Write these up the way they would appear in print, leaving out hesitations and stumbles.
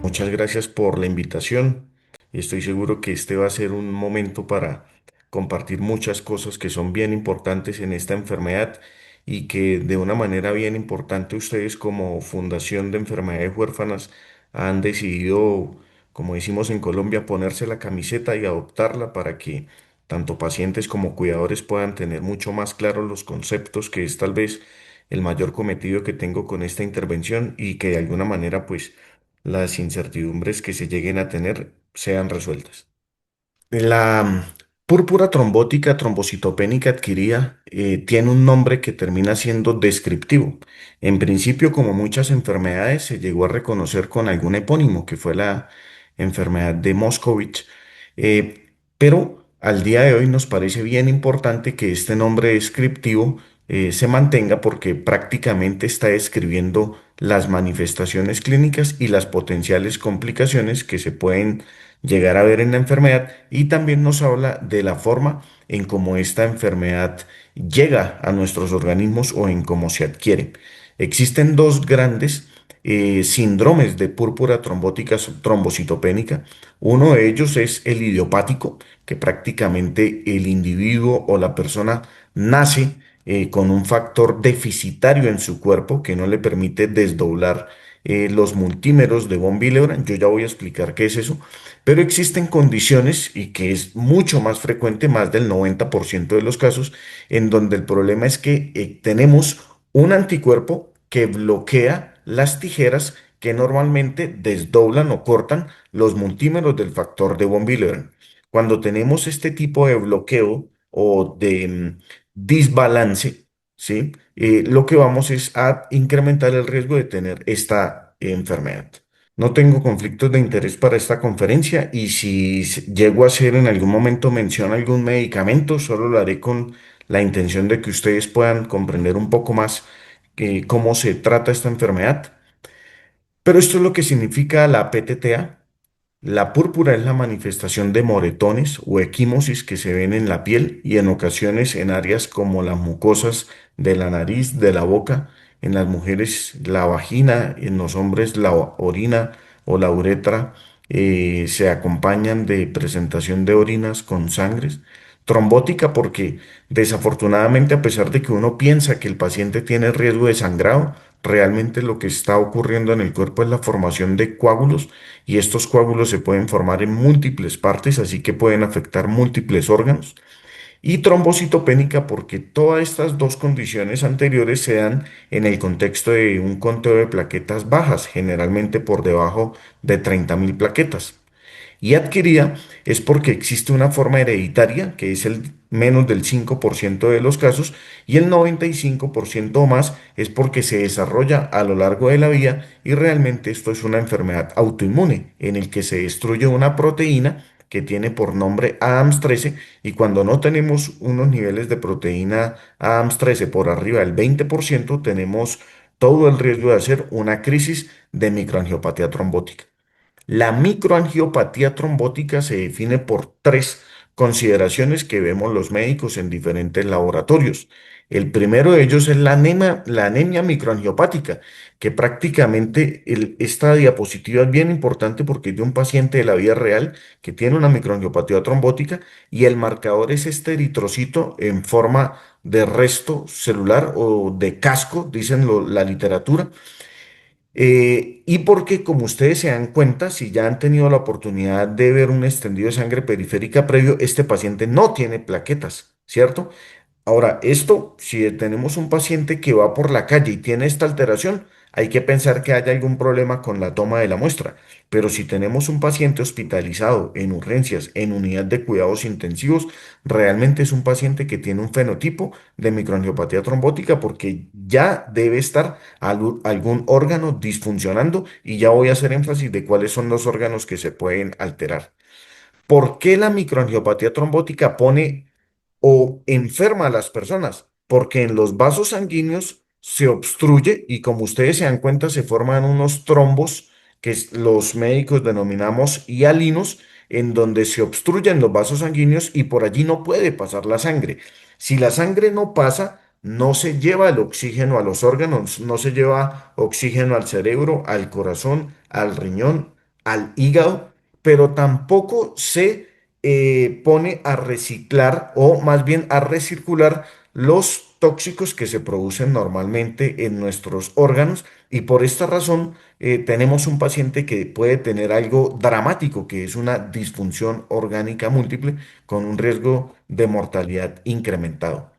Muchas gracias por la invitación y estoy seguro que este va a ser un momento para compartir muchas cosas que son bien importantes en esta enfermedad y que de una manera bien importante ustedes como Fundación de Enfermedades Huérfanas han decidido, como decimos en Colombia, ponerse la camiseta y adoptarla para que tanto pacientes como cuidadores puedan tener mucho más claros los conceptos, que es tal vez el mayor cometido que tengo con esta intervención y que de alguna manera pues las incertidumbres que se lleguen a tener sean resueltas. La púrpura trombótica trombocitopénica adquirida tiene un nombre que termina siendo descriptivo. En principio, como muchas enfermedades, se llegó a reconocer con algún epónimo, que fue la enfermedad de Moscovich. Pero al día de hoy nos parece bien importante que este nombre descriptivo se mantenga porque prácticamente está describiendo las manifestaciones clínicas y las potenciales complicaciones que se pueden llegar a ver en la enfermedad, y también nos habla de la forma en cómo esta enfermedad llega a nuestros organismos o en cómo se adquiere. Existen dos grandes síndromes de púrpura trombótica trombocitopénica. Uno de ellos es el idiopático, que prácticamente el individuo o la persona nace con un factor deficitario en su cuerpo que no le permite desdoblar los multímeros de von Willebrand. Yo ya voy a explicar qué es eso, pero existen condiciones y que es mucho más frecuente, más del 90% de los casos, en donde el problema es que tenemos un anticuerpo que bloquea las tijeras que normalmente desdoblan o cortan los multímeros del factor de von Willebrand. Cuando tenemos este tipo de bloqueo o de desbalance, ¿sí? Lo que vamos es a incrementar el riesgo de tener esta enfermedad. No tengo conflictos de interés para esta conferencia y si llego a hacer en algún momento mención a algún medicamento, solo lo haré con la intención de que ustedes puedan comprender un poco más cómo se trata esta enfermedad. Pero esto es lo que significa la PTTA. La púrpura es la manifestación de moretones o equimosis que se ven en la piel y en ocasiones en áreas como las mucosas de la nariz, de la boca, en las mujeres la vagina, en los hombres la orina o la uretra. Se acompañan de presentación de orinas con sangres. Trombótica porque desafortunadamente, a pesar de que uno piensa que el paciente tiene riesgo de sangrado, realmente lo que está ocurriendo en el cuerpo es la formación de coágulos, y estos coágulos se pueden formar en múltiples partes, así que pueden afectar múltiples órganos. Y trombocitopénica porque todas estas dos condiciones anteriores se dan en el contexto de un conteo de plaquetas bajas, generalmente por debajo de 30.000 plaquetas. Y adquirida es porque existe una forma hereditaria, que es el menos del 5% de los casos, y el 95% o más es porque se desarrolla a lo largo de la vida, y realmente esto es una enfermedad autoinmune en el que se destruye una proteína que tiene por nombre ADAMS13, y cuando no tenemos unos niveles de proteína ADAMS13 por arriba del 20%, tenemos todo el riesgo de hacer una crisis de microangiopatía trombótica. La microangiopatía trombótica se define por tres consideraciones que vemos los médicos en diferentes laboratorios. El primero de ellos es la anemia microangiopática, que prácticamente esta diapositiva es bien importante porque es de un paciente de la vida real que tiene una microangiopatía trombótica, y el marcador es este eritrocito en forma de resto celular o de casco, dicen la literatura. Y porque, como ustedes se dan cuenta, si ya han tenido la oportunidad de ver un extendido de sangre periférica previo, este paciente no tiene plaquetas, ¿cierto? Ahora, esto, si tenemos un paciente que va por la calle y tiene esta alteración, hay que pensar que haya algún problema con la toma de la muestra. Pero si tenemos un paciente hospitalizado en urgencias, en unidad de cuidados intensivos, realmente es un paciente que tiene un fenotipo de microangiopatía trombótica porque ya debe estar algún órgano disfuncionando, y ya voy a hacer énfasis de cuáles son los órganos que se pueden alterar. ¿Por qué la microangiopatía trombótica pone o enferma a las personas? Porque en los vasos sanguíneos se obstruye y, como ustedes se dan cuenta, se forman unos trombos que los médicos denominamos hialinos, en donde se obstruyen los vasos sanguíneos y por allí no puede pasar la sangre. Si la sangre no pasa, no se lleva el oxígeno a los órganos, no se lleva oxígeno al cerebro, al corazón, al riñón, al hígado, pero tampoco se pone a reciclar o más bien a recircular los tóxicos que se producen normalmente en nuestros órganos y por esta razón tenemos un paciente que puede tener algo dramático, que es una disfunción orgánica múltiple con un riesgo de mortalidad incrementado.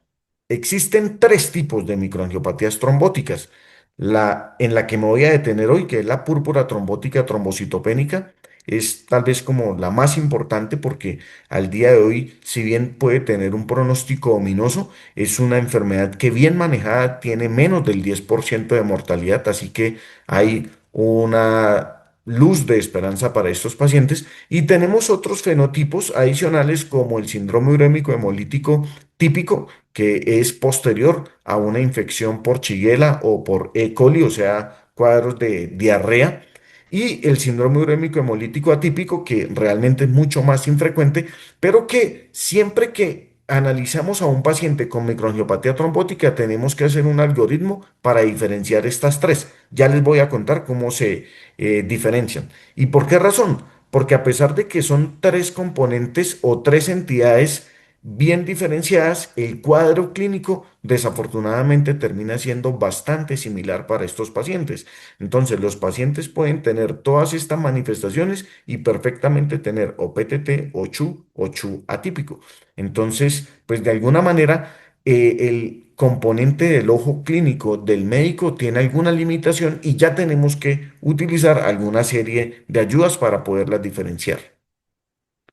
Existen tres tipos de microangiopatías trombóticas. En la que me voy a detener hoy, que es la púrpura trombótica trombocitopénica, es tal vez como la más importante porque al día de hoy, si bien puede tener un pronóstico ominoso, es una enfermedad que bien manejada tiene menos del 10% de mortalidad, así que hay una luz de esperanza para estos pacientes. Y tenemos otros fenotipos adicionales como el síndrome urémico hemolítico típico, que es posterior a una infección por Shigella o por E. coli, o sea, cuadros de diarrea, y el síndrome urémico hemolítico atípico, que realmente es mucho más infrecuente, pero que siempre que analizamos a un paciente con microangiopatía trombótica, tenemos que hacer un algoritmo para diferenciar estas tres. Ya les voy a contar cómo se diferencian. ¿Y por qué razón? Porque a pesar de que son tres componentes o tres entidades bien diferenciadas, el cuadro clínico desafortunadamente termina siendo bastante similar para estos pacientes. Entonces, los pacientes pueden tener todas estas manifestaciones y perfectamente tener o PTT o CHU atípico. Entonces, pues de alguna manera, el componente del ojo clínico del médico tiene alguna limitación y ya tenemos que utilizar alguna serie de ayudas para poderlas diferenciar.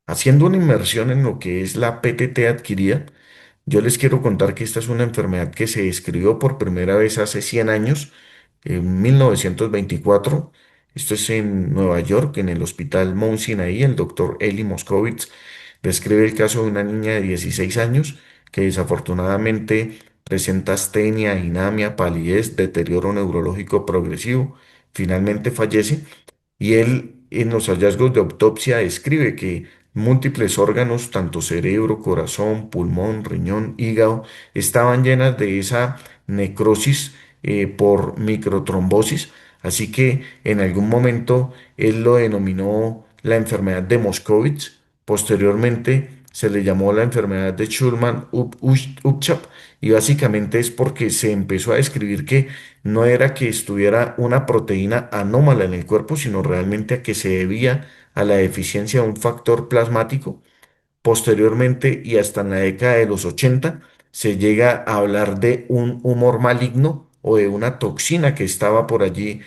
Haciendo una inmersión en lo que es la PTT adquirida, yo les quiero contar que esta es una enfermedad que se describió por primera vez hace 100 años, en 1924. Esto es en Nueva York, en el Hospital Mount Sinai. El doctor Eli Moscovitz describe el caso de una niña de 16 años que desafortunadamente presenta astenia, anemia, palidez, deterioro neurológico progresivo. Finalmente fallece y él en los hallazgos de autopsia describe que múltiples órganos, tanto cerebro, corazón, pulmón, riñón, hígado, estaban llenas de esa necrosis por microtrombosis. Así que en algún momento él lo denominó la enfermedad de Moscovitz. Posteriormente se le llamó la enfermedad de Schulman-Upchap y básicamente es porque se empezó a describir que no era que estuviera una proteína anómala en el cuerpo, sino realmente a que se debía a la deficiencia de un factor plasmático. Posteriormente y hasta en la década de los 80 se llega a hablar de un humor maligno o de una toxina que estaba por allí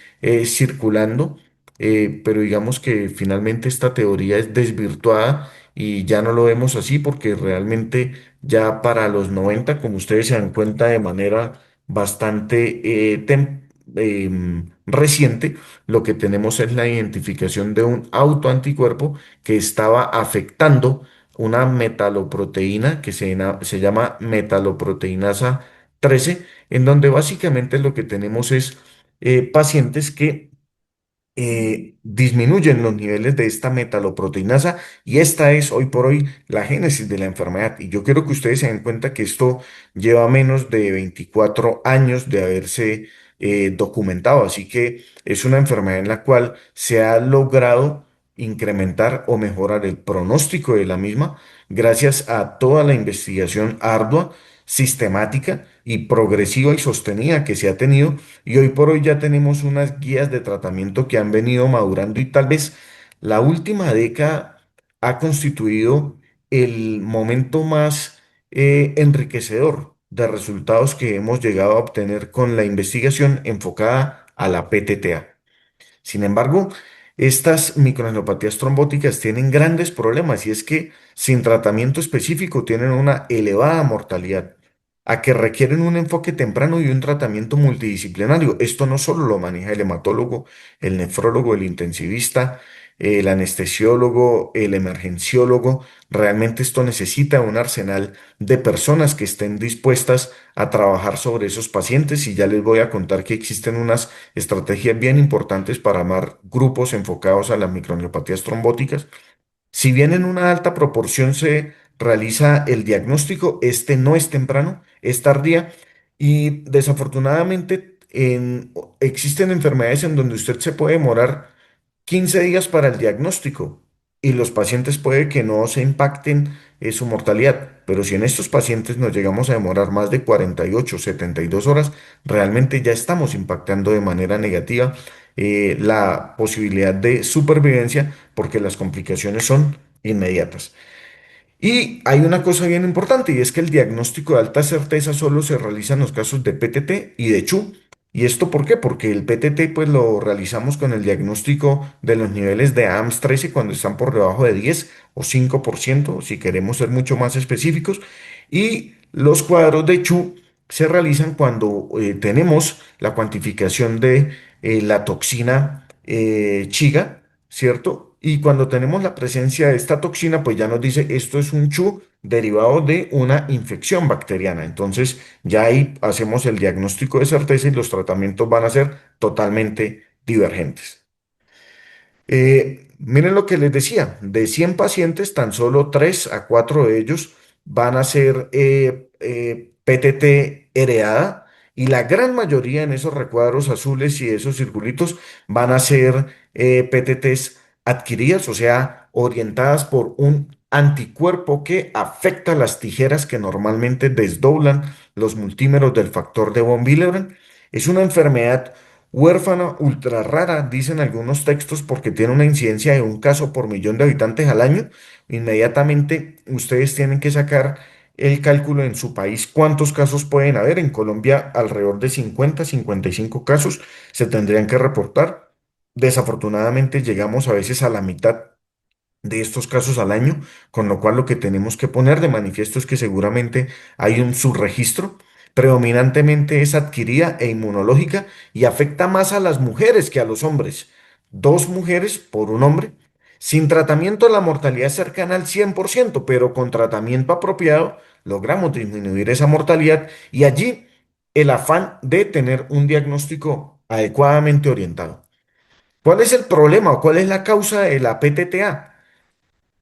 circulando, pero digamos que finalmente esta teoría es desvirtuada y ya no lo vemos así porque realmente ya para los 90, como ustedes se dan cuenta de manera bastante reciente, lo que tenemos es la identificación de un autoanticuerpo que estaba afectando una metaloproteína que se llama metaloproteinasa 13, en donde básicamente lo que tenemos es pacientes que disminuyen los niveles de esta metaloproteinasa y esta es hoy por hoy la génesis de la enfermedad. Y yo quiero que ustedes se den cuenta que esto lleva menos de 24 años de haberse documentado, así que es una enfermedad en la cual se ha logrado incrementar o mejorar el pronóstico de la misma gracias a toda la investigación ardua, sistemática y progresiva y sostenida que se ha tenido y hoy por hoy ya tenemos unas guías de tratamiento que han venido madurando y tal vez la última década ha constituido el momento más enriquecedor de resultados que hemos llegado a obtener con la investigación enfocada a la PTTA. Sin embargo, estas microangiopatías trombóticas tienen grandes problemas y es que sin tratamiento específico tienen una elevada mortalidad, a que requieren un enfoque temprano y un tratamiento multidisciplinario. Esto no solo lo maneja el hematólogo, el nefrólogo, el intensivista, el anestesiólogo, el emergenciólogo. Realmente esto necesita un arsenal de personas que estén dispuestas a trabajar sobre esos pacientes y ya les voy a contar que existen unas estrategias bien importantes para armar grupos enfocados a las microangiopatías trombóticas. Si bien en una alta proporción se realiza el diagnóstico, este no es temprano, es tardía y desafortunadamente existen enfermedades en donde usted se puede demorar 15 días para el diagnóstico y los pacientes puede que no se impacten su mortalidad, pero si en estos pacientes nos llegamos a demorar más de 48, 72 horas, realmente ya estamos impactando de manera negativa la posibilidad de supervivencia porque las complicaciones son inmediatas. Y hay una cosa bien importante y es que el diagnóstico de alta certeza solo se realiza en los casos de PTT y de CHU. ¿Y esto por qué? Porque el PTT pues lo realizamos con el diagnóstico de los niveles de AMS 13 cuando están por debajo de 10 o 5%, si queremos ser mucho más específicos. Y los cuadros de CHU se realizan cuando tenemos la cuantificación de la toxina Chiga, ¿cierto? Y cuando tenemos la presencia de esta toxina, pues ya nos dice esto es un CHU derivado de una infección bacteriana. Entonces, ya ahí hacemos el diagnóstico de certeza y los tratamientos van a ser totalmente divergentes. Miren lo que les decía, de 100 pacientes, tan solo 3 a 4 de ellos van a ser PTT heredada y la gran mayoría en esos recuadros azules y esos circulitos van a ser PTTs adquiridas, o sea, orientadas por un anticuerpo que afecta las tijeras que normalmente desdoblan los multímeros del factor de von Willebrand. Es una enfermedad huérfana ultra rara, dicen algunos textos, porque tiene una incidencia de un caso por millón de habitantes al año. Inmediatamente ustedes tienen que sacar el cálculo en su país cuántos casos pueden haber. En Colombia, alrededor de 50, 55 casos se tendrían que reportar. Desafortunadamente, llegamos a veces a la mitad de estos casos al año, con lo cual lo que tenemos que poner de manifiesto es que seguramente hay un subregistro, predominantemente es adquirida e inmunológica y afecta más a las mujeres que a los hombres. Dos mujeres por un hombre. Sin tratamiento la mortalidad es cercana al 100%, pero con tratamiento apropiado logramos disminuir esa mortalidad y allí el afán de tener un diagnóstico adecuadamente orientado. ¿Cuál es el problema o cuál es la causa de la PTTA?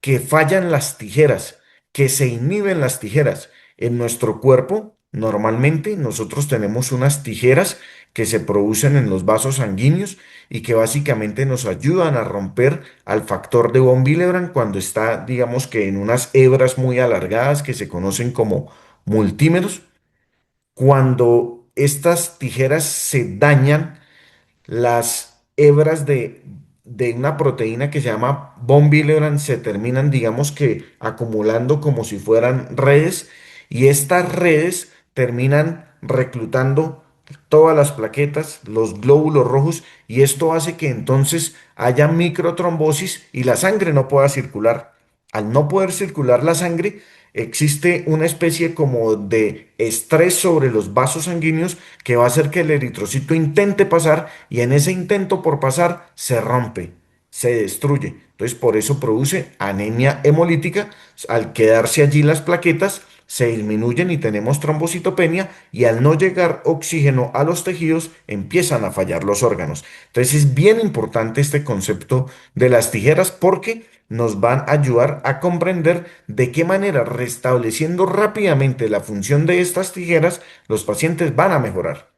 Que fallan las tijeras, que se inhiben las tijeras. En nuestro cuerpo, normalmente nosotros tenemos unas tijeras que se producen en los vasos sanguíneos y que básicamente nos ayudan a romper al factor de von Willebrand cuando está, digamos que en unas hebras muy alargadas que se conocen como multímeros. Cuando estas tijeras se dañan, las hebras de una proteína que se llama von Willebrand se terminan, digamos que, acumulando como si fueran redes y estas redes terminan reclutando todas las plaquetas, los glóbulos rojos y esto hace que entonces haya microtrombosis y la sangre no pueda circular. Al no poder circular la sangre, existe una especie como de estrés sobre los vasos sanguíneos que va a hacer que el eritrocito intente pasar y en ese intento por pasar se rompe, se destruye. Entonces por eso produce anemia hemolítica. Al quedarse allí las plaquetas, se disminuyen y tenemos trombocitopenia y al no llegar oxígeno a los tejidos empiezan a fallar los órganos. Entonces es bien importante este concepto de las tijeras porque nos van a ayudar a comprender de qué manera restableciendo rápidamente la función de estas tijeras los pacientes van a mejorar.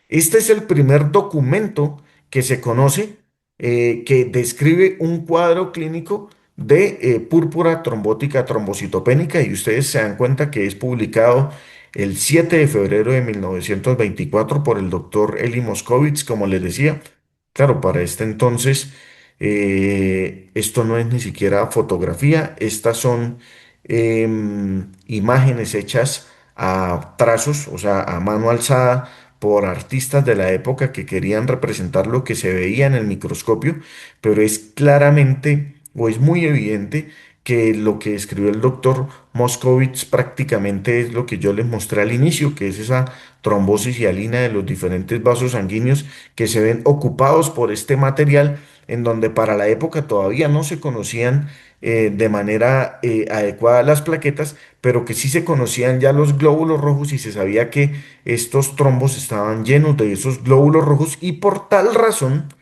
Este es el primer documento que se conoce que describe un cuadro clínico de púrpura trombótica trombocitopénica y ustedes se dan cuenta que es publicado el 7 de febrero de 1924 por el doctor Eli Moscovitz, como les decía. Claro, para este entonces esto no es ni siquiera fotografía, estas son imágenes hechas a trazos, o sea, a mano alzada por artistas de la época que querían representar lo que se veía en el microscopio, pero es claramente o es muy evidente que lo que escribió el doctor Moscovitz prácticamente es lo que yo les mostré al inicio, que es esa trombosis hialina de los diferentes vasos sanguíneos que se ven ocupados por este material, en donde para la época todavía no se conocían de manera adecuada las plaquetas, pero que sí se conocían ya los glóbulos rojos y se sabía que estos trombos estaban llenos de esos glóbulos rojos y por tal razón,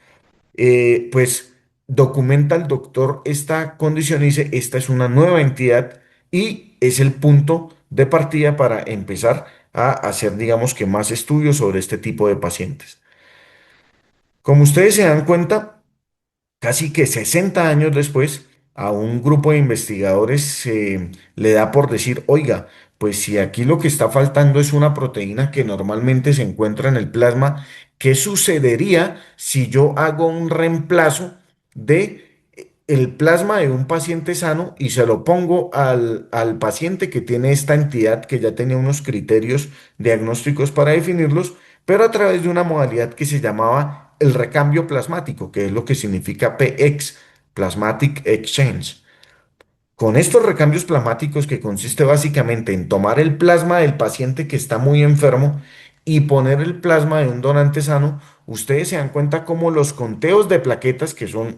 pues documenta el doctor esta condición y dice, esta es una nueva entidad y es el punto de partida para empezar a hacer, digamos que más estudios sobre este tipo de pacientes. Como ustedes se dan cuenta, casi que 60 años después, a un grupo de investigadores le da por decir, oiga, pues si aquí lo que está faltando es una proteína que normalmente se encuentra en el plasma, ¿qué sucedería si yo hago un reemplazo de el plasma de un paciente sano y se lo pongo al paciente que tiene esta entidad que ya tenía unos criterios diagnósticos para definirlos, pero a través de una modalidad que se llamaba el recambio plasmático, que es lo que significa PX, Plasmatic Exchange? Con estos recambios plasmáticos, que consiste básicamente en tomar el plasma del paciente que está muy enfermo y poner el plasma de un donante sano, ustedes se dan cuenta cómo los conteos de plaquetas,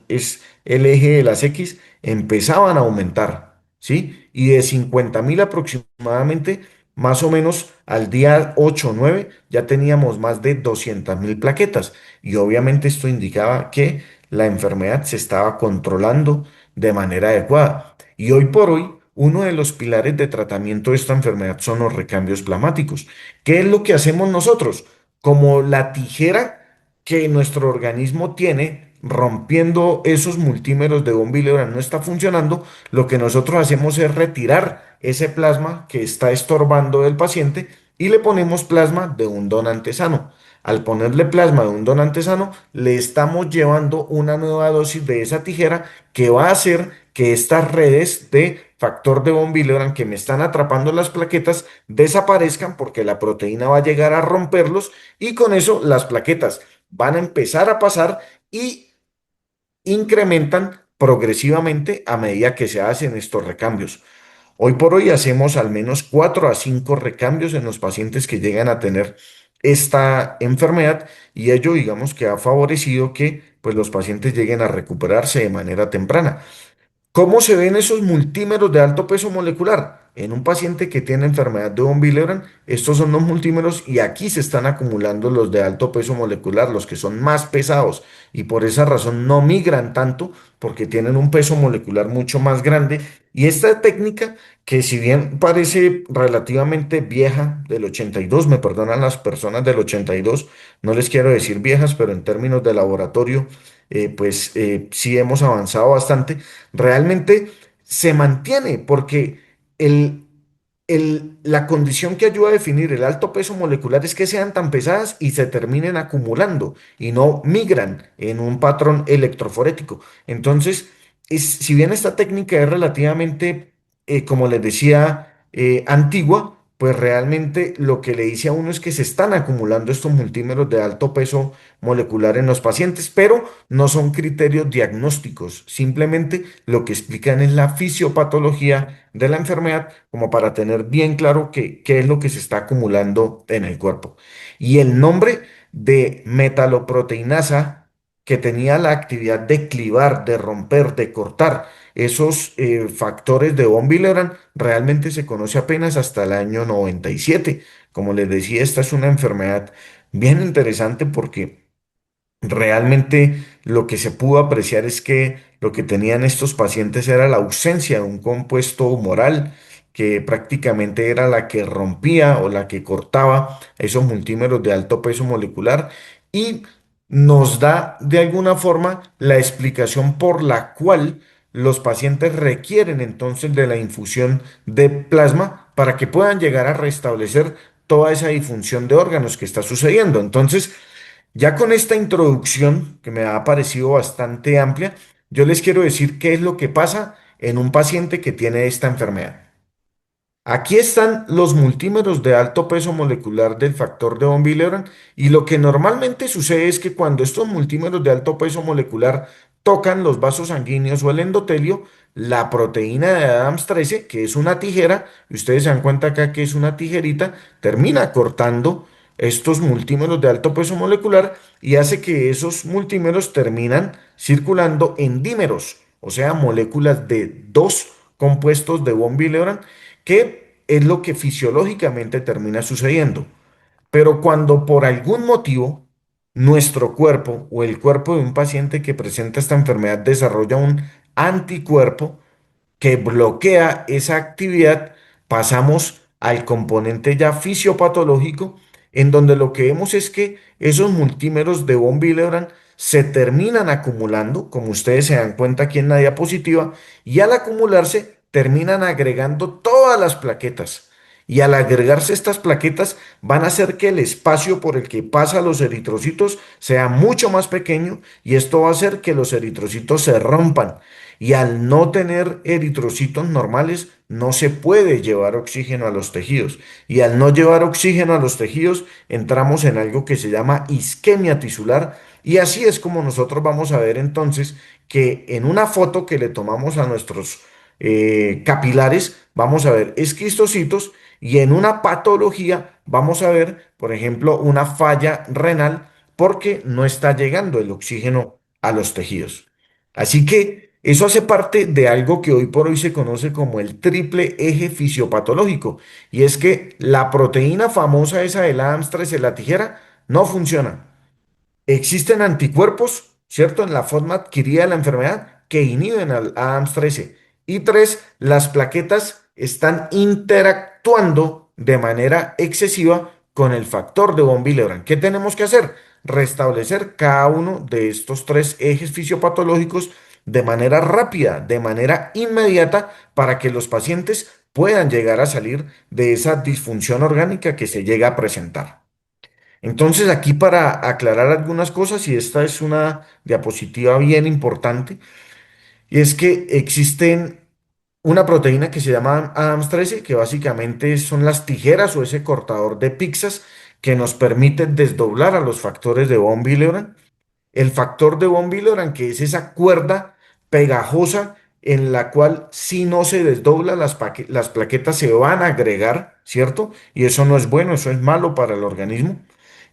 es el eje de las X, empezaban a aumentar, ¿sí? Y de 50.000 aproximadamente, más o menos al día 8 o 9, ya teníamos más de 200.000 plaquetas. Y obviamente esto indicaba que la enfermedad se estaba controlando de manera adecuada. Y hoy por hoy, uno de los pilares de tratamiento de esta enfermedad son los recambios plasmáticos. ¿Qué es lo que hacemos nosotros? Como la tijera que nuestro organismo tiene, rompiendo esos multímeros de von Willebrand no está funcionando, lo que nosotros hacemos es retirar ese plasma que está estorbando del paciente y le ponemos plasma de un donante sano. Al ponerle plasma de un donante sano, le estamos llevando una nueva dosis de esa tijera que va a hacer que estas redes de factor de von Willebrand que me están atrapando las plaquetas desaparezcan, porque la proteína va a llegar a romperlos y con eso las plaquetas van a empezar a pasar y incrementan progresivamente a medida que se hacen estos recambios. Hoy por hoy hacemos al menos 4 a 5 recambios en los pacientes que llegan a tener esta enfermedad, y ello digamos que ha favorecido que pues los pacientes lleguen a recuperarse de manera temprana. ¿Cómo se ven esos multímeros de alto peso molecular? En un paciente que tiene enfermedad de von Willebrand, estos son los multímeros y aquí se están acumulando los de alto peso molecular, los que son más pesados, y por esa razón no migran tanto porque tienen un peso molecular mucho más grande. Y esta técnica, que si bien parece relativamente vieja, del 82, me perdonan las personas del 82, no les quiero decir viejas, pero en términos de laboratorio, sí hemos avanzado bastante, realmente se mantiene porque el, la condición que ayuda a definir el alto peso molecular es que sean tan pesadas y se terminen acumulando y no migran en un patrón electroforético. Entonces, si bien esta técnica es relativamente, como les decía, antigua, pues realmente lo que le dice a uno es que se están acumulando estos multímeros de alto peso molecular en los pacientes, pero no son criterios diagnósticos, simplemente lo que explican es la fisiopatología de la enfermedad, como para tener bien claro qué es lo que se está acumulando en el cuerpo. Y el nombre de metaloproteinasa, que tenía la actividad de clivar, de romper, de cortar esos factores de von Willebrand, realmente se conoce apenas hasta el año 97. Como les decía, esta es una enfermedad bien interesante porque realmente lo que se pudo apreciar es que lo que tenían estos pacientes era la ausencia de un compuesto humoral, que prácticamente era la que rompía o la que cortaba esos multímeros de alto peso molecular, y nos da de alguna forma la explicación por la cual los pacientes requieren entonces de la infusión de plasma para que puedan llegar a restablecer toda esa disfunción de órganos que está sucediendo. Entonces, ya con esta introducción, que me ha parecido bastante amplia, yo les quiero decir qué es lo que pasa en un paciente que tiene esta enfermedad. Aquí están los multímeros de alto peso molecular del factor de von Willebrand, y lo que normalmente sucede es que cuando estos multímeros de alto peso molecular tocan los vasos sanguíneos o el endotelio, la proteína de Adams 13, que es una tijera, y ustedes se dan cuenta acá que es una tijerita, termina cortando estos multímeros de alto peso molecular y hace que esos multímeros terminan circulando en dímeros, o sea, moléculas de dos compuestos de von Willebrand, que es lo que fisiológicamente termina sucediendo. Pero cuando por algún motivo nuestro cuerpo o el cuerpo de un paciente que presenta esta enfermedad desarrolla un anticuerpo que bloquea esa actividad, pasamos al componente ya fisiopatológico, en donde lo que vemos es que esos multímeros de von Willebrand se terminan acumulando, como ustedes se dan cuenta aquí en la diapositiva, y al acumularse terminan agregando todas las plaquetas. Y al agregarse estas plaquetas van a hacer que el espacio por el que pasan los eritrocitos sea mucho más pequeño y esto va a hacer que los eritrocitos se rompan. Y al no tener eritrocitos normales, no se puede llevar oxígeno a los tejidos. Y al no llevar oxígeno a los tejidos, entramos en algo que se llama isquemia tisular. Y así es como nosotros vamos a ver entonces que en una foto que le tomamos a nuestros capilares, vamos a ver esquistocitos y en una patología vamos a ver, por ejemplo, una falla renal porque no está llegando el oxígeno a los tejidos. Así que eso hace parte de algo que hoy por hoy se conoce como el triple eje fisiopatológico. Y es que la proteína famosa esa del Adams-13, la tijera, no funciona. Existen anticuerpos, ¿cierto? En la forma adquirida de la enfermedad que inhiben al ADAMS13. Y tres, las plaquetas están interactuando de manera excesiva con el factor de von Willebrand. ¿Qué tenemos que hacer? Restablecer cada uno de estos tres ejes fisiopatológicos de manera rápida, de manera inmediata, para que los pacientes puedan llegar a salir de esa disfunción orgánica que se llega a presentar. Entonces, aquí para aclarar algunas cosas, y esta es una diapositiva bien importante, y es que existen una proteína que se llama ADAMS13, que básicamente son las tijeras o ese cortador de pizzas que nos permite desdoblar a los factores de von Willebrand. El factor de von Willebrand, que es esa cuerda pegajosa en la cual si no se desdobla las plaquetas se van a agregar, ¿cierto? Y eso no es bueno, eso es malo para el organismo,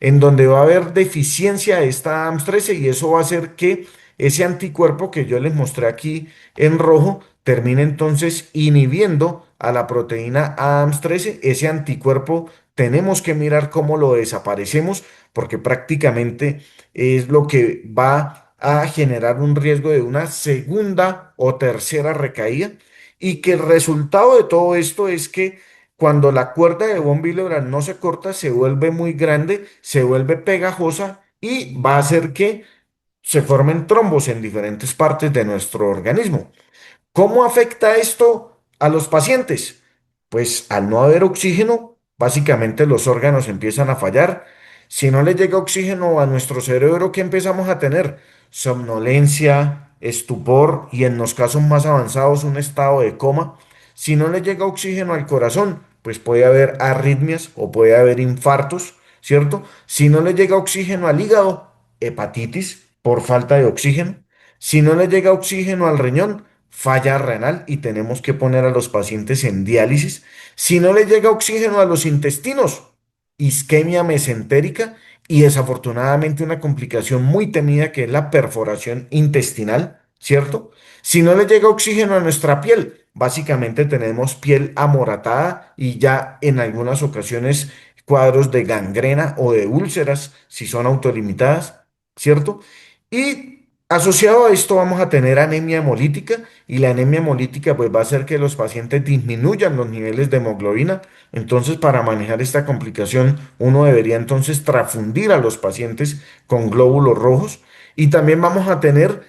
en donde va a haber deficiencia de esta AMS13 y eso va a hacer que ese anticuerpo que yo les mostré aquí en rojo termine entonces inhibiendo a la proteína ADAMS13. Ese anticuerpo tenemos que mirar cómo lo desaparecemos porque prácticamente es lo que va a generar un riesgo de una segunda o tercera recaída y que el resultado de todo esto es que cuando la cuerda de von Willebrand no se corta, se vuelve muy grande, se vuelve pegajosa y va a hacer que se formen trombos en diferentes partes de nuestro organismo. ¿Cómo afecta esto a los pacientes? Pues al no haber oxígeno, básicamente los órganos empiezan a fallar. Si no le llega oxígeno a nuestro cerebro, ¿qué empezamos a tener? Somnolencia, estupor y en los casos más avanzados un estado de coma. Si no le llega oxígeno al corazón, pues puede haber arritmias o puede haber infartos, ¿cierto? Si no le llega oxígeno al hígado, hepatitis por falta de oxígeno. Si no le llega oxígeno al riñón, falla renal y tenemos que poner a los pacientes en diálisis. Si no le llega oxígeno a los intestinos, isquemia mesentérica y desafortunadamente una complicación muy temida que es la perforación intestinal, ¿cierto? Si no le llega oxígeno a nuestra piel, básicamente tenemos piel amoratada y ya en algunas ocasiones cuadros de gangrena o de úlceras si son autolimitadas, ¿cierto? Y asociado a esto vamos a tener anemia hemolítica y la anemia hemolítica pues va a hacer que los pacientes disminuyan los niveles de hemoglobina. Entonces para manejar esta complicación uno debería entonces transfundir a los pacientes con glóbulos rojos y también vamos a tener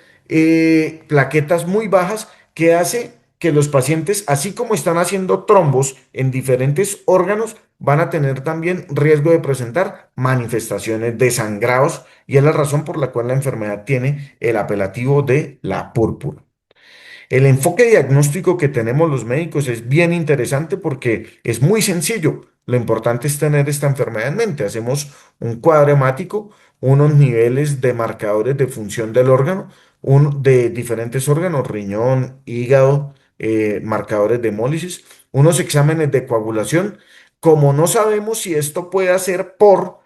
plaquetas muy bajas que hace que los pacientes, así como están haciendo trombos en diferentes órganos, van a tener también riesgo de presentar manifestaciones de sangrados y es la razón por la cual la enfermedad tiene el apelativo de la púrpura. El enfoque diagnóstico que tenemos los médicos es bien interesante porque es muy sencillo. Lo importante es tener esta enfermedad en mente. Hacemos un cuadro hemático, unos niveles de marcadores de función del órgano, de diferentes órganos, riñón, hígado, marcadores de hemólisis, unos exámenes de coagulación. Como no sabemos si esto puede ser por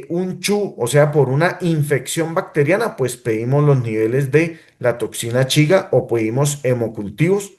un CHU, o sea, por una infección bacteriana, pues pedimos los niveles de la toxina chiga o pedimos hemocultivos.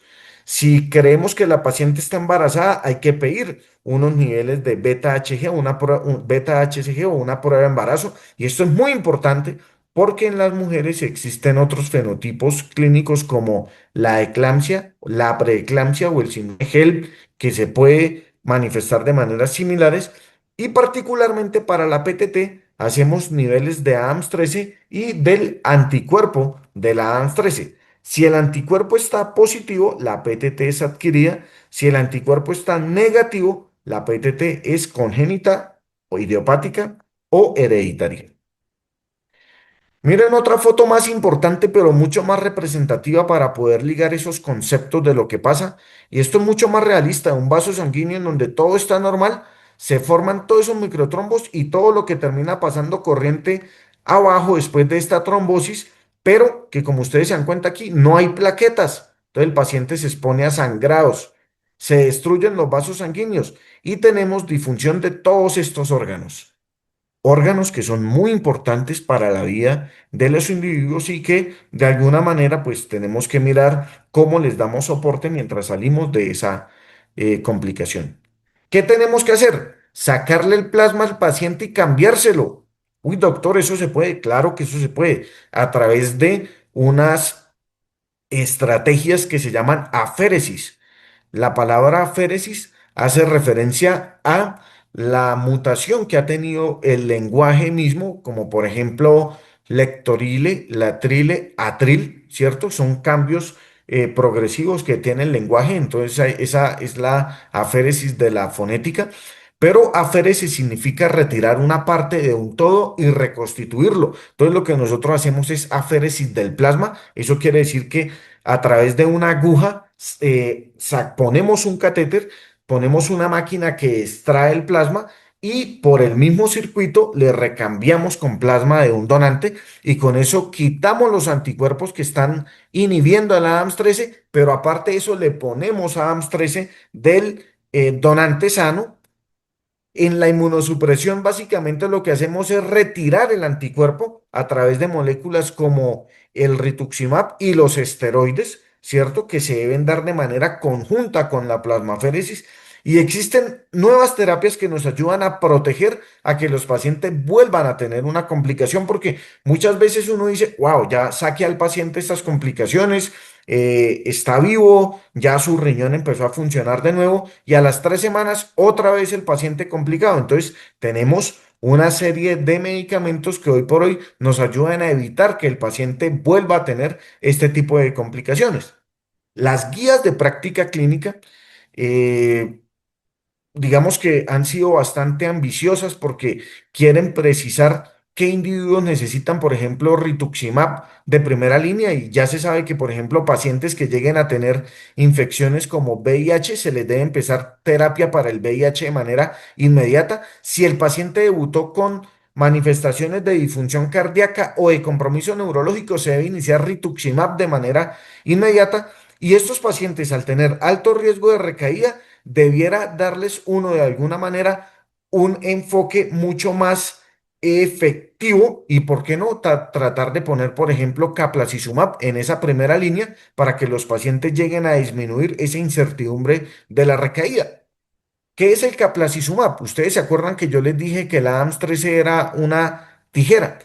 Si creemos que la paciente está embarazada, hay que pedir unos niveles de beta-HG o beta-HCG o una prueba de embarazo. Y esto es muy importante porque en las mujeres existen otros fenotipos clínicos como la eclampsia, la preeclampsia o el síndrome de HELP, que se puede manifestar de maneras similares y particularmente para la PTT hacemos niveles de ADAMS 13 y del anticuerpo de la ADAMS 13. Si el anticuerpo está positivo, la PTT es adquirida. Si el anticuerpo está negativo, la PTT es congénita o idiopática o hereditaria. Miren otra foto más importante, pero mucho más representativa para poder ligar esos conceptos de lo que pasa. Y esto es mucho más realista, un vaso sanguíneo en donde todo está normal, se forman todos esos microtrombos y todo lo que termina pasando corriente abajo después de esta trombosis, pero que como ustedes se dan cuenta aquí, no hay plaquetas. Entonces el paciente se expone a sangrados, se destruyen los vasos sanguíneos y tenemos disfunción de todos estos órganos que son muy importantes para la vida de los individuos y que de alguna manera pues tenemos que mirar cómo les damos soporte mientras salimos de esa complicación. ¿Qué tenemos que hacer? Sacarle el plasma al paciente y cambiárselo. Uy, doctor, eso se puede. Claro que eso se puede a través de unas estrategias que se llaman aféresis. La palabra aféresis hace referencia a la mutación que ha tenido el lenguaje mismo, como por ejemplo lectorile, latrile, atril, ¿cierto? Son cambios progresivos que tiene el lenguaje, entonces esa es la aféresis de la fonética. Pero aféresis significa retirar una parte de un todo y reconstituirlo. Entonces lo que nosotros hacemos es aféresis del plasma. Eso quiere decir que a través de una aguja ponemos un catéter, ponemos una máquina que extrae el plasma y por el mismo circuito le recambiamos con plasma de un donante y con eso quitamos los anticuerpos que están inhibiendo al ADAMS 13, pero aparte de eso le ponemos ADAMS 13 del donante sano. En la inmunosupresión, básicamente lo que hacemos es retirar el anticuerpo a través de moléculas como el rituximab y los esteroides, ¿cierto? Que se deben dar de manera conjunta con la plasmaféresis. Y existen nuevas terapias que nos ayudan a proteger a que los pacientes vuelvan a tener una complicación, porque muchas veces uno dice, wow, ya saqué al paciente estas complicaciones, está vivo, ya su riñón empezó a funcionar de nuevo y a las 3 semanas otra vez el paciente complicado. Entonces tenemos una serie de medicamentos que hoy por hoy nos ayudan a evitar que el paciente vuelva a tener este tipo de complicaciones. Las guías de práctica clínica eh, digamos que han sido bastante ambiciosas porque quieren precisar qué individuos necesitan, por ejemplo, rituximab de primera línea y ya se sabe que, por ejemplo, pacientes que lleguen a tener infecciones como VIH, se les debe empezar terapia para el VIH de manera inmediata. Si el paciente debutó con manifestaciones de disfunción cardíaca o de compromiso neurológico, se debe iniciar rituximab de manera inmediata. Y estos pacientes, al tener alto riesgo de recaída, debiera darles uno de alguna manera un enfoque mucho más efectivo y, ¿por qué no?, tratar de poner, por ejemplo, caplacizumab en esa primera línea para que los pacientes lleguen a disminuir esa incertidumbre de la recaída. ¿Qué es el caplacizumab? Ustedes se acuerdan que yo les dije que la ADAMS 13 era una tijera.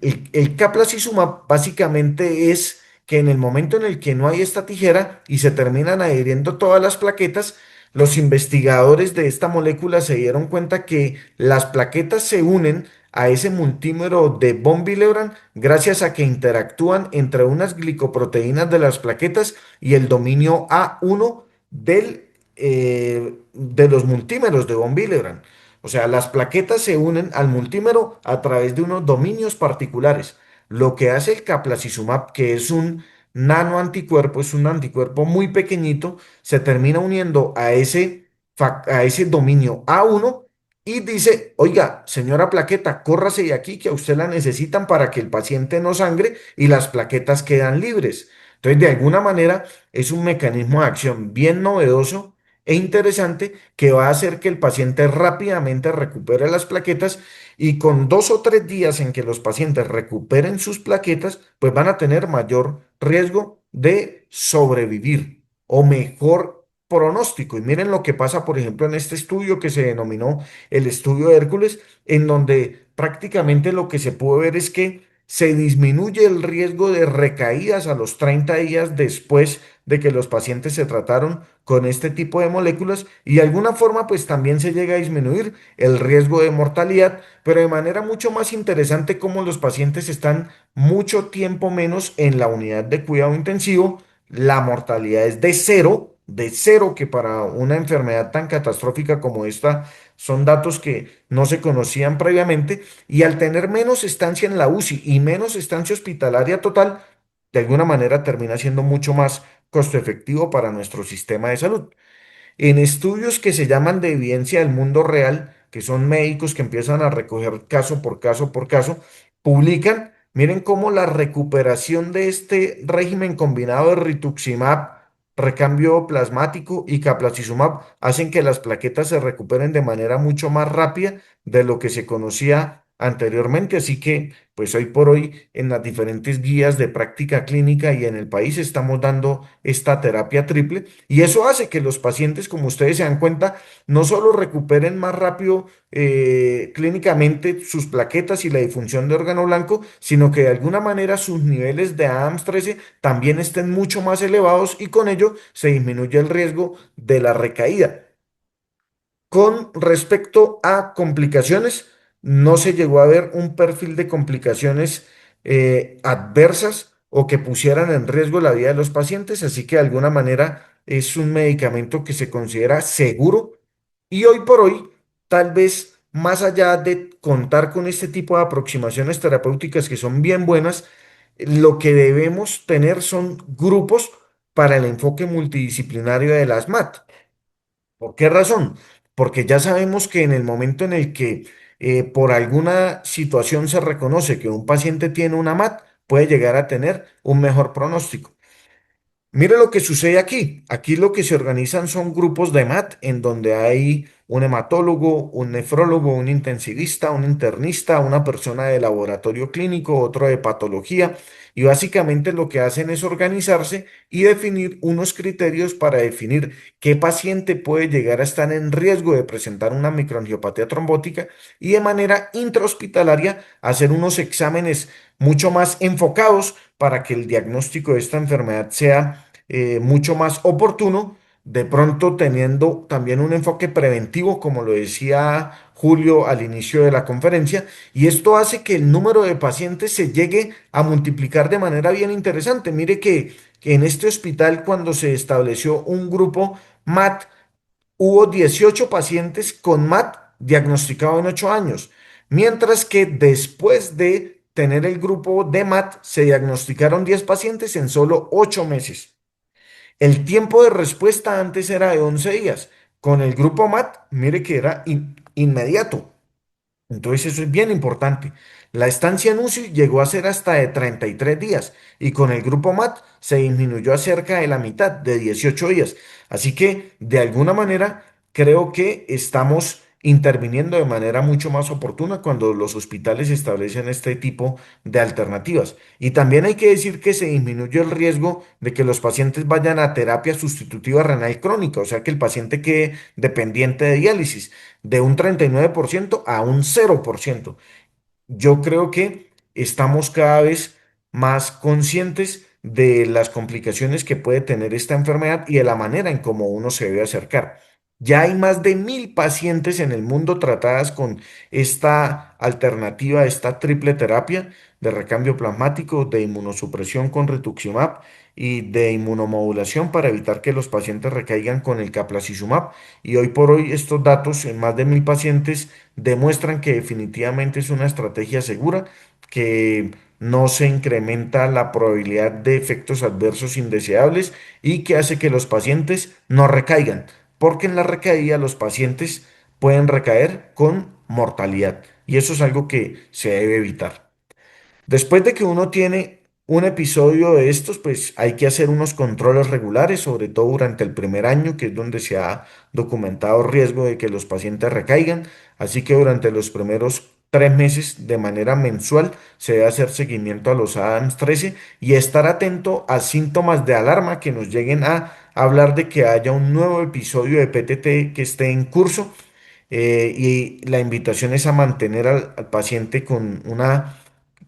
El caplacizumab básicamente es que en el momento en el que no hay esta tijera y se terminan adhiriendo todas las plaquetas, los investigadores de esta molécula se dieron cuenta que las plaquetas se unen a ese multímero de von Willebrand gracias a que interactúan entre unas glicoproteínas de las plaquetas y el dominio A1 de los multímeros de von Willebrand. O sea, las plaquetas se unen al multímero a través de unos dominios particulares. Lo que hace el caplacizumab, que es un nanoanticuerpo, es un anticuerpo muy pequeñito, se termina uniendo a ese dominio A1 y dice, oiga, señora plaqueta, córrase de aquí que a usted la necesitan para que el paciente no sangre y las plaquetas quedan libres. Entonces, de alguna manera, es un mecanismo de acción bien novedoso e interesante que va a hacer que el paciente rápidamente recupere las plaquetas y con 2 o 3 días en que los pacientes recuperen sus plaquetas, pues van a tener mayor riesgo de sobrevivir o mejor pronóstico. Y miren lo que pasa, por ejemplo, en este estudio que se denominó el estudio de Hércules, en donde prácticamente lo que se pudo ver es que se disminuye el riesgo de recaídas a los 30 días después de que los pacientes se trataron con este tipo de moléculas y de alguna forma pues también se llega a disminuir el riesgo de mortalidad, pero de manera mucho más interesante como los pacientes están mucho tiempo menos en la unidad de cuidado intensivo, la mortalidad es de cero, que para una enfermedad tan catastrófica como esta son datos que no se conocían previamente, y al tener menos estancia en la UCI y menos estancia hospitalaria total, de alguna manera termina siendo mucho más costo efectivo para nuestro sistema de salud. En estudios que se llaman de evidencia del mundo real, que son médicos que empiezan a recoger caso por caso por caso, publican, miren cómo la recuperación de este régimen combinado de rituximab, recambio plasmático y caplacizumab hacen que las plaquetas se recuperen de manera mucho más rápida de lo que se conocía anteriormente. Así que, pues hoy por hoy, en las diferentes guías de práctica clínica y en el país estamos dando esta terapia triple y eso hace que los pacientes, como ustedes se dan cuenta, no solo recuperen más rápido clínicamente sus plaquetas y la disfunción de órgano blanco, sino que de alguna manera sus niveles de ADAMS 13 también estén mucho más elevados y con ello se disminuye el riesgo de la recaída. Con respecto a complicaciones, no se llegó a ver un perfil de complicaciones adversas o que pusieran en riesgo la vida de los pacientes, así que de alguna manera es un medicamento que se considera seguro y hoy por hoy, tal vez más allá de contar con este tipo de aproximaciones terapéuticas que son bien buenas, lo que debemos tener son grupos para el enfoque multidisciplinario de las MAT. ¿Por qué razón? Porque ya sabemos que en el momento en el que por alguna situación se reconoce que un paciente tiene una MAT, puede llegar a tener un mejor pronóstico. Mire lo que sucede aquí. Aquí lo que se organizan son grupos de MAT en donde hay un hematólogo, un nefrólogo, un intensivista, un internista, una persona de laboratorio clínico, otro de patología. Y básicamente lo que hacen es organizarse y definir unos criterios para definir qué paciente puede llegar a estar en riesgo de presentar una microangiopatía trombótica y de manera intrahospitalaria hacer unos exámenes mucho más enfocados para que el diagnóstico de esta enfermedad sea mucho más oportuno, de pronto teniendo también un enfoque preventivo, como lo decía Julio al inicio de la conferencia, y esto hace que el número de pacientes se llegue a multiplicar de manera bien interesante. Mire que en este hospital, cuando se estableció un grupo MAT, hubo 18 pacientes con MAT diagnosticado en 8 años, mientras que después de tener el grupo de MAT se diagnosticaron 10 pacientes en solo 8 meses. El tiempo de respuesta antes era de 11 días. Con el grupo MAT, mire que era inmediato. Entonces eso es bien importante. La estancia en UCI llegó a ser hasta de 33 días y con el grupo MAT se disminuyó a cerca de la mitad, de 18 días. Así que de alguna manera creo que estamos interviniendo de manera mucho más oportuna cuando los hospitales establecen este tipo de alternativas. Y también hay que decir que se disminuye el riesgo de que los pacientes vayan a terapia sustitutiva renal crónica, o sea que el paciente quede dependiente de diálisis de un 39% a un 0%. Yo creo que estamos cada vez más conscientes de las complicaciones que puede tener esta enfermedad y de la manera en cómo uno se debe acercar. Ya hay más de 1.000 pacientes en el mundo tratadas con esta alternativa, esta triple terapia de recambio plasmático, de inmunosupresión con rituximab y de inmunomodulación para evitar que los pacientes recaigan con el caplacizumab. Y hoy por hoy estos datos en más de 1.000 pacientes demuestran que definitivamente es una estrategia segura, que no se incrementa la probabilidad de efectos adversos indeseables y que hace que los pacientes no recaigan, porque en la recaída los pacientes pueden recaer con mortalidad y eso es algo que se debe evitar. Después de que uno tiene un episodio de estos, pues hay que hacer unos controles regulares, sobre todo durante el primer año, que es donde se ha documentado riesgo de que los pacientes recaigan. Así que durante los primeros 3 meses, de manera mensual, se debe hacer seguimiento a los ADAMS 13 y estar atento a síntomas de alarma que nos lleguen a hablar de que haya un nuevo episodio de PTT que esté en curso. Y la invitación es a mantener al paciente con una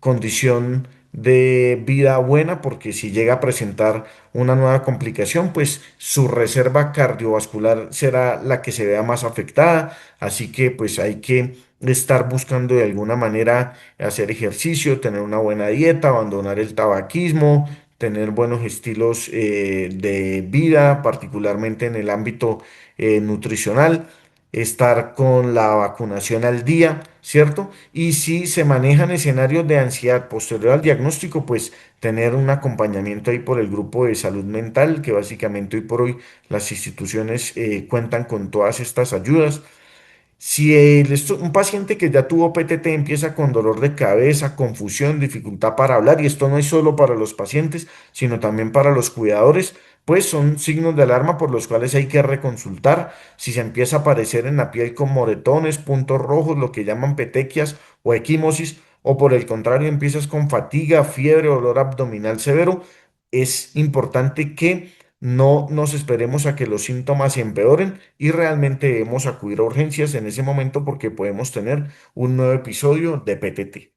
condición de vida buena, porque si llega a presentar una nueva complicación, pues su reserva cardiovascular será la que se vea más afectada. Así que pues hay que estar buscando de alguna manera hacer ejercicio, tener una buena dieta, abandonar el tabaquismo, tener buenos estilos de vida, particularmente en el ámbito nutricional, estar con la vacunación al día, ¿cierto? Y si se manejan escenarios de ansiedad posterior al diagnóstico, pues tener un acompañamiento ahí por el grupo de salud mental, que básicamente hoy por hoy las instituciones cuentan con todas estas ayudas. Si un paciente que ya tuvo PTT empieza con dolor de cabeza, confusión, dificultad para hablar, y esto no es solo para los pacientes, sino también para los cuidadores, pues son signos de alarma por los cuales hay que reconsultar. Si se empieza a aparecer en la piel con moretones, puntos rojos, lo que llaman petequias o equimosis, o por el contrario empiezas con fatiga, fiebre, dolor abdominal severo, es importante que no nos esperemos a que los síntomas se empeoren y realmente debemos acudir a urgencias en ese momento porque podemos tener un nuevo episodio de PTT.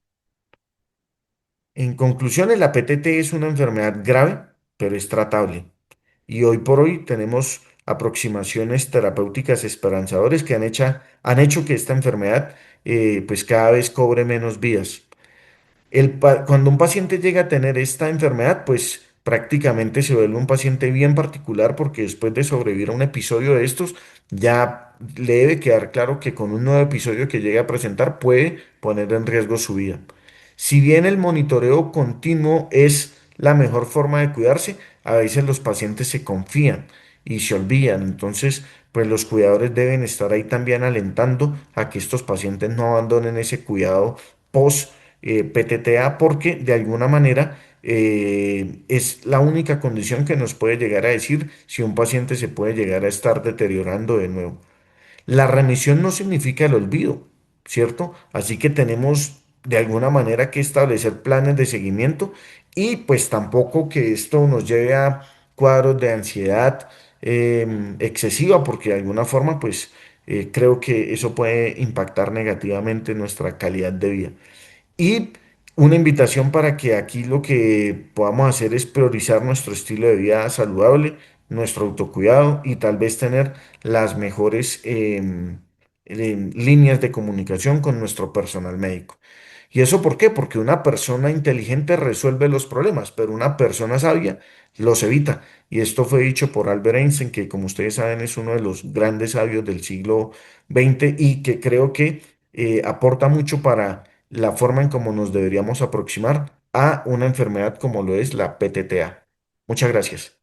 En conclusión, la PTT es una enfermedad grave, pero es tratable. Y hoy por hoy tenemos aproximaciones terapéuticas esperanzadoras que han hecho que esta enfermedad pues cada vez cobre menos vidas. Cuando un paciente llega a tener esta enfermedad, pues prácticamente se vuelve un paciente bien particular porque después de sobrevivir a un episodio de estos, ya le debe quedar claro que con un nuevo episodio que llegue a presentar puede poner en riesgo su vida. Si bien el monitoreo continuo es la mejor forma de cuidarse, a veces los pacientes se confían y se olvidan. Entonces, pues los cuidadores deben estar ahí también alentando a que estos pacientes no abandonen ese cuidado post PTTA porque de alguna manera es la única condición que nos puede llegar a decir si un paciente se puede llegar a estar deteriorando de nuevo. La remisión no significa el olvido, ¿cierto? Así que tenemos de alguna manera que establecer planes de seguimiento y pues tampoco que esto nos lleve a cuadros de ansiedad excesiva, porque de alguna forma pues creo que eso puede impactar negativamente nuestra calidad de vida. Y una invitación para que aquí lo que podamos hacer es priorizar nuestro estilo de vida saludable, nuestro autocuidado y tal vez tener las mejores líneas de comunicación con nuestro personal médico. ¿Y eso por qué? Porque una persona inteligente resuelve los problemas, pero una persona sabia los evita. Y esto fue dicho por Albert Einstein, que como ustedes saben es uno de los grandes sabios del siglo XX y que creo que aporta mucho para la forma en cómo nos deberíamos aproximar a una enfermedad como lo es la PTTA. Muchas gracias.